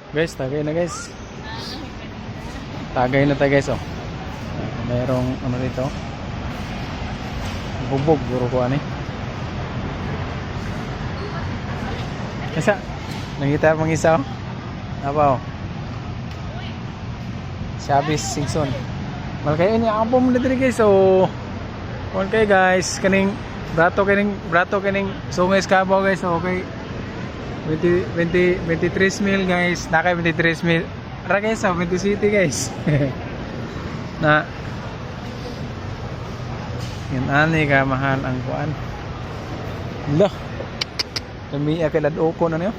Guys, tagay na guys. Tagay na tayo guys oh. Mayroong ano dito. Bubog guro ko ani. Kasa nangita mang isa oh. Apa oh. Shabis Singson. Malkay niya ako mo diri guys so. Okay guys, kaning brato kaning sungay Scabaw guys. Okay. 23 mil guys. Nakay 23 mil. Ara guys, 20 city guys. Na yan ani ka mahal ang kuan. Lah. Kami akay ladoko na niyo.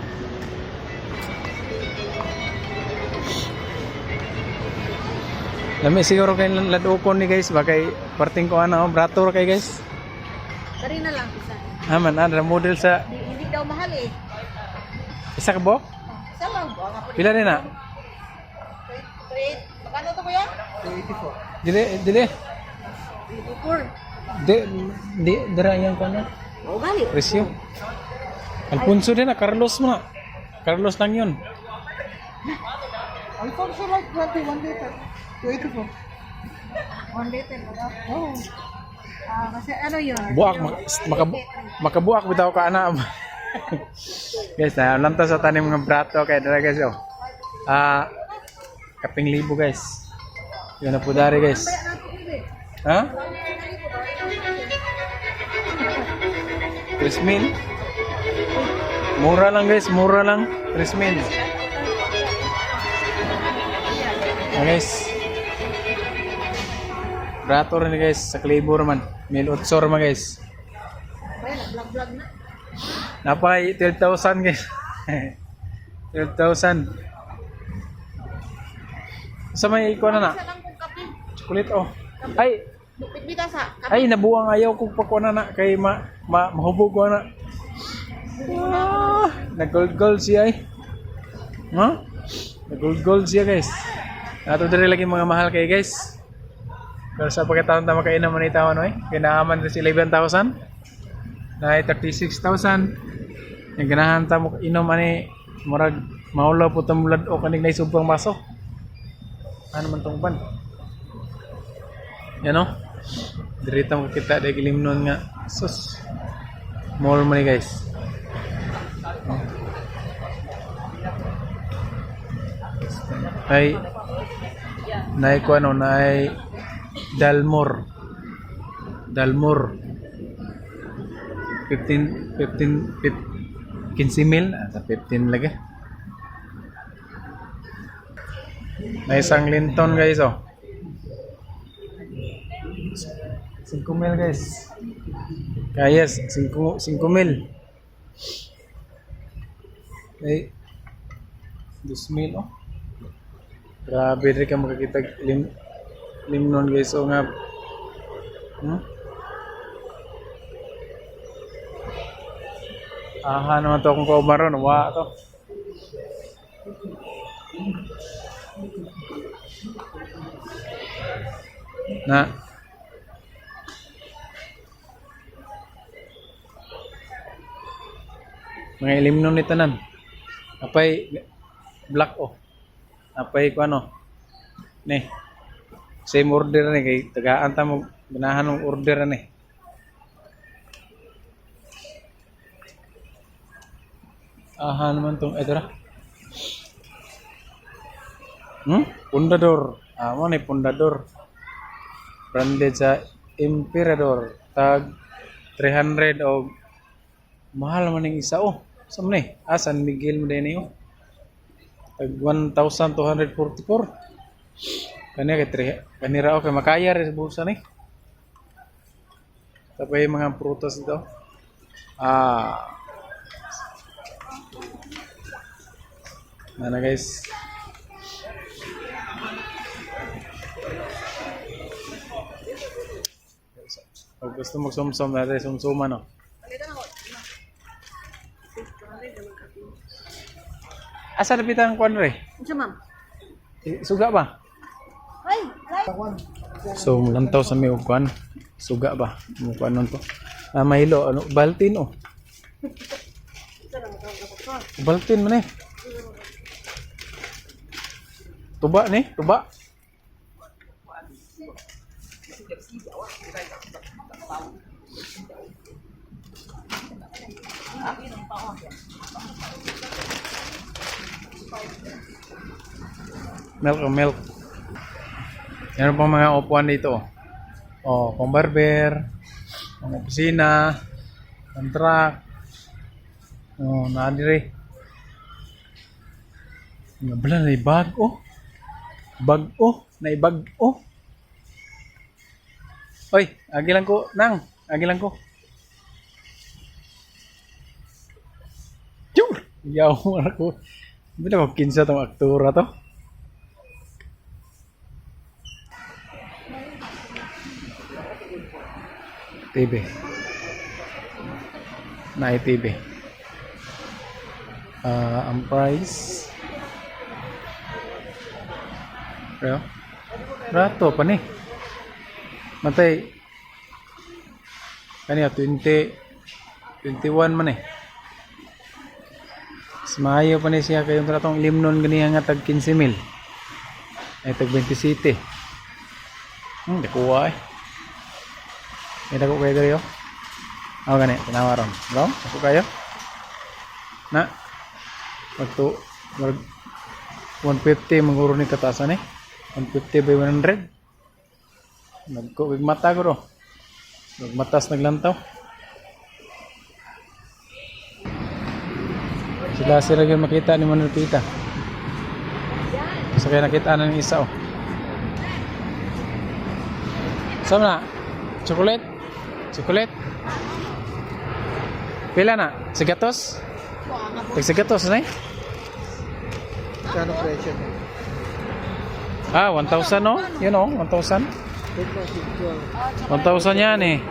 Lami siguro kay ladoko ni guys, bakay parting ko ano, brato ra kay guys. Dari na lang isa. Aman ada model sa Hindi daw mahal eh. isa ka bo? Isa lang po. Pila rin na? Wait, magkano to kuya? 84. Dili. 84. Dira yang kono. Oh, gali. Presyo. Alfonso din na, Carlos mo na. Carlos lang yun. Alfonso like 21 liter. 284. 1 liter. Oh. Kasi ano yun? Buak, makabuak bitaw ka ana. Guys, nalanta sa tanim ng brato kay dara guys oh. Kaping libo guys. Yun na po dari guys. Ha? 3,000. Mura lang guys, mura lang. 3,000. Guys. Brato rin guys, sa Klibor man. 1,800 man guys. Vlog na. Napay 12,000 guys. 12,000. Sa may iko na na. Isa lang kung kape. Chocolate oh. Ay, Bibita sa kape. ay nabuang ayaw kung pakuha na kay mahubog ko na. Nag-gold siya ay. Ha? Nag-gold siya guys. Ato diri lagi mga mahal kay guys. Pero sa pagkataon ta makainom man itaw ano eh. Kinaaman sa 11,000. Na 36,000. Yung ganahan ta mo inom ani murag maulaw po tamulad o kanig na subang baso. Ano man tong ban? Yan o. Dirita mo kita dahil limnon nga. Sus. Mall mo ni guys. Ay naay ko ano, naay Dalmor 15 mil sa 15 lagi. May isang Linton guys oh. 5 mil guys. Kaya 5 mil. Ay 2,000 oh. Grabe rin ka makakita limnon guys o nga. Aha naman to kung kaumaron. Wa to. Na mga limnon ni tanan. Apay black oh. Apay ko ano. Ni. Same order ni kay tagaan ta mo ganahan ng order ni. Aha naman tong ito ra. Pundador. Mo ni Pundador. Branded sa Emperador. Tag 300 o mahal man ning isa oh. Sam ni? San Miguel mo din niyo. Tag 1,244. Kanya kay kanira okay makaya rin sa bulsa ni. Tapos yung mga prutas dito. Mana guys. Kung gusto magsumsum natin, sumsuman no. Asa na pitang kwan re? Isa ma'am. Suga ba? Ay, So lantaw sa may kwan. Suga ba? Mukha nun to. Mahilo, ano, Baltin oh. Baltin man eh. Tuba ni, tuba. Milk o milk. Meron pang mga upuan dito. Oh, pang barber, pang opisina, pang truck. Oh, nadire. Nga bala na ibag oh. Bag oh, na ibag oh. Oy, agi lang ko, nang. Agi lang ko. Chur! Yaw ako. Bila ko kinsa tong aktora to. TV. Na TV. Ang price. Pero, rato pa ni. Matay. Kaniya, 21 man eh. Smayo pa ni siya kayong tratong limnon ganiya nga tag 15,000. Ay tag 27. Dakuha eh. May dako kayo dito. Ako gani, tanawaron. Bro, ako kayo. Na. Pagto, 150 maguro ni katasan eh. 150 by 100. Nagkubig mata ko ro. Nagmatas naglantaw. Sila yung makita ni Manupita. Sa kaya nakita na ng isa oh. Saan na? Chocolate? Chocolate? Pila na? Sigatos? Sigatos na eh? Kano presyo mo? 1,000 no? Yun oh, 1,000. 1,000 yan eh.